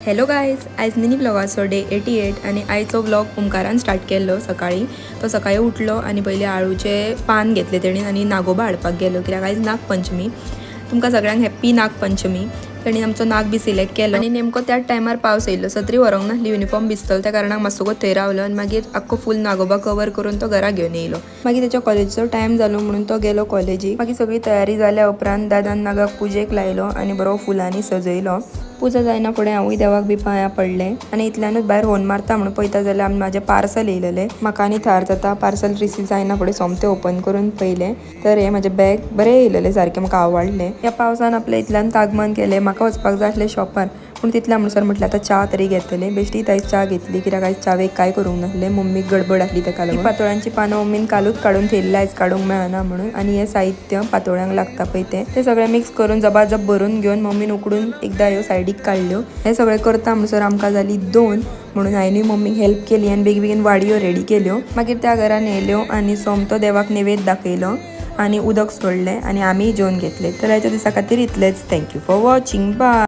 Hello guys, आयज mini ब्लॉगाचो day 88 आणि आयचो ब्लॉग ओमकारान स्टार्ट केल्लो सकाळी. तो सकाळी उठलो आणि पहिले आळूचे पान घेतले तेणी आणि नागोबा हाडपाक गेलो, कित्याक आयज नागपंचमी. तुमकां सगळ्यांक हॅप्पी नागपंचमी. तेणी आमचो नाग बी सिलेक्ट केलो आणि नेमको त्याच टायमार पावस येयलो. सत्री व्हरोंक नासली, युनिफॉर्म भिजतलो, त्या कारणाक मातसो थंय रावलो आणि मागीर आख्खो फूल नागोबा कवर करून तो घरा घेवन येयलो. मागीर त्याच्या कॉलेजचो टायम जालो म्हणून तो गेलो कॉलेजीक. मागीर सगळी तयारी जाल्या उपरांत दादान नागाक पुजेक लायलो आणि बरो फुलांनी सजयलो. पूजा जायना फुडें हांवूय देवाक बी पांयां पडलें आणि इतल्यानूच भायर होन मारता म्हणून पळयता जाल्यार म्हाजें पार्सल येयलेलें. म्हाका आनी थार जाता पार्सल रिसीव जायना फुडें सोमतें ओपन करून पयलें तर हें म्हाजें बॅग बरें येयलेलें, सारकें म्हाका आवडलें. ह्या पावसान आपलें इतल्यान आगमन केलें. म्हाका वचपाक जाय आसलें शॉपार, पूण तितल्या म्हणसर म्हटलें आतां च्या तरी घेतलें. बेश्टीत आयज च्या घेतली, कित्याक आयज च्यावेक कांय करूंक नासलें. मम्मीक गडबड आसली ताका लागून. पातोळ्यांची पानां मम्मीन कालूच काडून थेयल्लीं, आयज काडूंक मेळना म्हणून. आनी हें साहित्य पातोळ्यांक लागता पळय तें सगळें मिक्स करून जबाजब भरून घेवन मम्मीन उकडून एकदां ह्यो सायडीक काडल्यो. हें सगळें करता म्हणसर आमकां जाली 2 म्हणून हांवेंय मम्मीक हेल्प केली आनी बेगीन वाडयो रेडी केल्यो. मागीर त्या घरान येयल्यो आणि सोमतो देवाक नैवेद्य दाखयलो आणि उदक सोडलें आणि आमी जेवन घेतले. तर आयच्या दिसा खातीर इतलेंच. Thank you for watching. बाय.